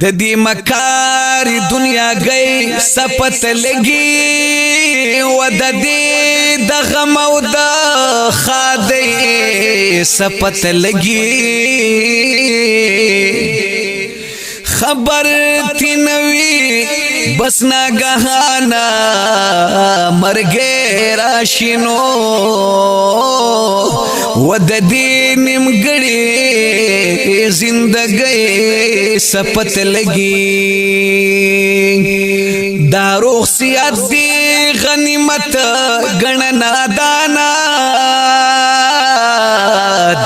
ددی مکاری دنیا گئی سپت لگی و ددی دغم او د خادی سپت لگی خبر تینوی بس ناگہانا مرگے راشنو و ددی نمگڑی زندگی سپت لگی داروخ سیاد دی غنیمت گننا دانا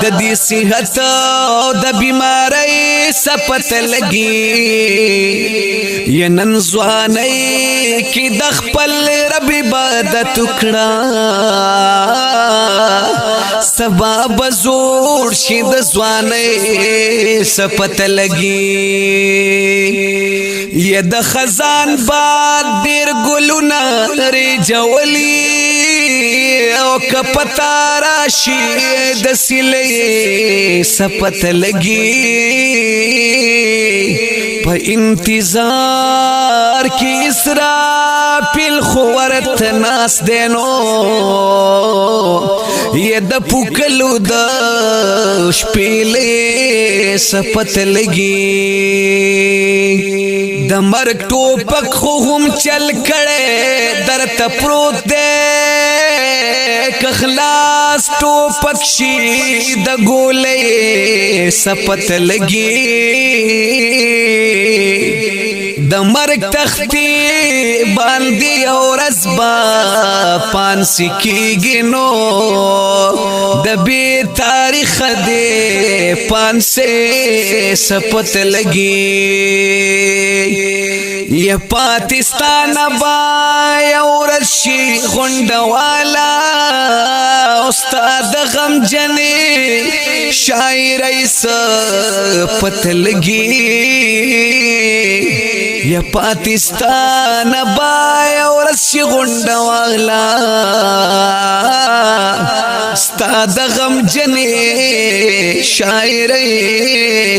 ددی صحت د بیماری سپت لگی یہ ننزوانی کی دخپل رب عبادت کڑا سبا بزور شید زوانی سپت لگی یہ د خزان باد دیر گلونا ری جولی او کپتا راشی دسلی سپت لگی پا انتظار کی اسرافیل خورت ناس دینو یہ د پوکلو د شپیلی سپت لگی د مرگ ٹوپک خو هم چل کڑے در تپروت دے کخلاص ٹوپک شی د گولے سپت لگی د مرگ تختی باندی اور ازبا پانسی کی گنو د بی تاریخ دے پانسے سپت لگی یہ پاکستان بای اور شی غنڈوالا استاد غم جنے شاعر سپت لگی یہ پاکستان بای اور شی غنڈوالا استاد غم جنے شاعر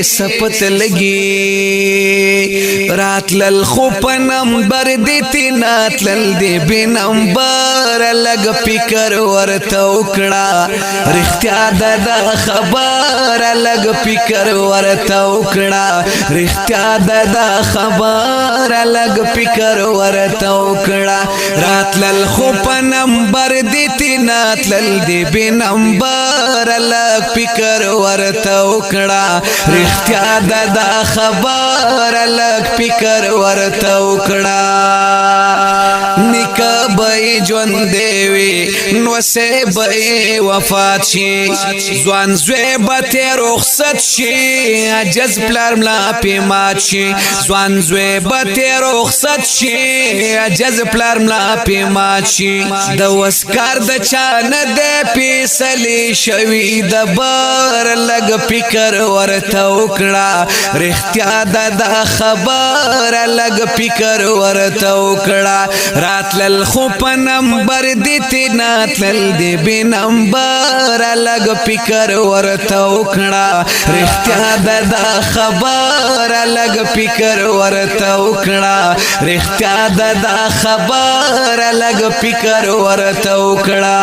سپت لگی رات للخوپ نمبر دیتی نات لل دی بی نمبر لگ پکر ورطا اکڑا رختیا دا خبر لگ پکر ورطا اکڑا رختیا دا خبر لگ پکر ورطا اکڑا رات للخوپ نمبر دیتی نات لل دی بی نمبر لگ پکر ورطا اکڑا رختیا دا خبر لگ پکر ورطا اکڑا نکا بای جون دیوی نو سے بای وفات شی زوان زوی باتی رخصت شی عجز پلار ملا پیمات شی زوان زوی باتی رخصت شی عجز پلار ملا پیمات شی د وسکار د چان دے پیسلی شوی د بار لگ پکر ورطا اکڑا رختیا دا خبر لگ پکر ورطا اکڑا رات للخوپ نمبر دیتی نات لل دی بی نمبر لگ پکر ورطا اکڑا رختیا دا خبر لگ پکر ورطا اکڑا رختیا دا خبر لگ پکر ورطا اکڑا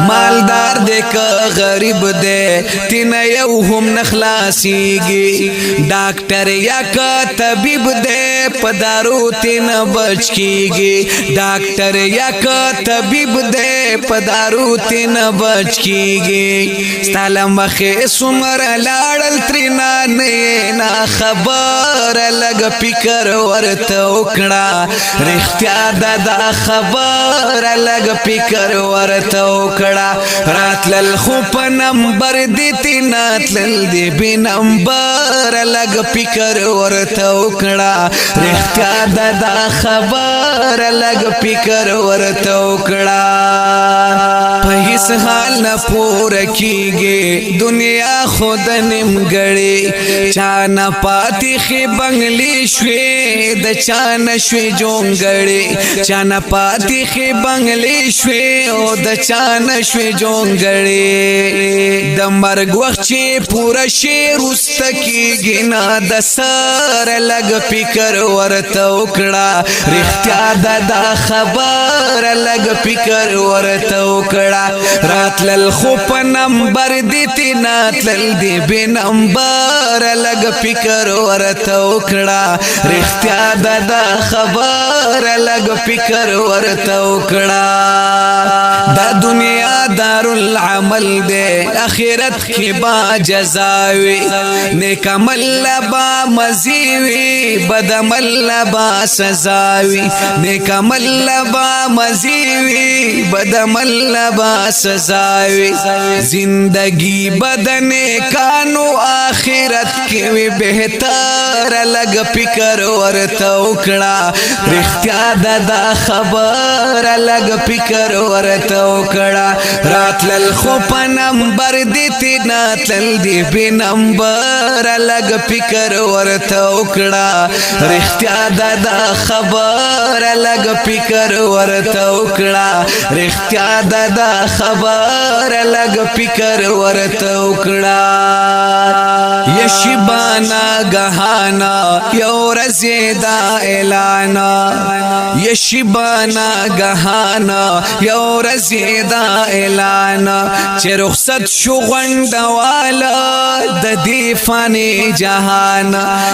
مالدار دے که غریب دے تین یو هم نخلاسی گی ڈاکٹر یا که طبیب دے پدارو تین بچ کی گی ڈاکٹر یا که طبیب دے پدارو تین بچ کی گی ستالم بخی سمر لارل ترینا نینا خبر لگ پکر ورطا اکڑا رختیا دا خبر لگ پکر ورطا اکڑا رات للخوپ نمبر دیتی نات لل دی بی نمبر لگ پکر ورطا اکڑا رښتیا دا خبر لګ فکر ورته وکړه په هیڅ حال نه پوره کیږي دنیا خود نیمګړې چا نه پاتې خې بنگلې شوې د چا نه شوې جونګړې چا نه پاتې خې بنگلې شوې او د چا نه شوې جونګړې د مرګ وخت چې پوره شي وروسته کیږي نه د سر لګ فکر ورته وکړه رښتیا دا خبر لګ فکر ورته وکړه راتلل خو په نمبر دې تینا تلل دې به نمبر لګ فکر ورته وکړه رښتیا دا خبر لګ فکر ورته وکړه دا دنیا دارالعمل دې اخرت کې با جزاوي نیک عمل با مزيوي بد عمل با سزاوي نیک عمل با مزيوي بد عمل با سزاوي زندگی بدن کانو آخرت کې وي بهتر لګ فکر ورته وکړه رښتیا دا خبر لګ فکر ورته وکړه راتلل خو په نمبر دې تینا تلل دې به نمبر لګ فکر ورته وکړه رښتیا دا خبر لګ فکر ورته وکړه رښتیا دا خبر لګ فکر ورته وکړه یشبانا غهانا یو رزیدا اعلانا یشبانا غهانا یو رزیدا اعلانا چې رخصت شو غونډواله د دې فانی جهان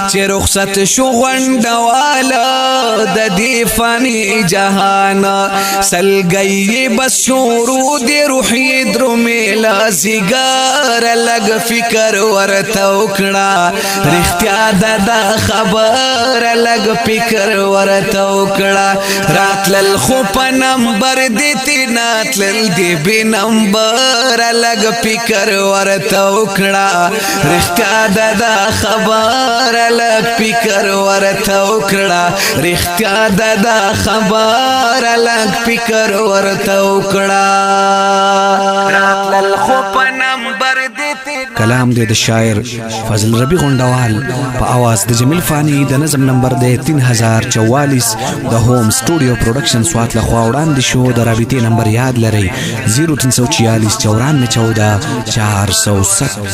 چې رخصت شو غونډواله د دې فانی جهان سلګي بس شروع دی روحي درمه لازګار لګ فکر ورته وکړه رښتیا دا خبر لګ فکر ورته وکړه راتلل خو په نمبر دې تینا تلل دې به نمبر لګ فکر ورته وکړه رښتیا دا خبر لګ فکر ورته وکړه رښتیا دا خبر لګ فکر ورته وکړه راتلل خو په نمبر دې کلام دې د شاعر فضل ربی غونډوال په आवाज د جمیل فانی د نظم نمبر دې 3044 د هوم سټوډیو پروډکشن سوات لخوا وړاندې شو د رابطې نمبر یاد لرئ 0346 941407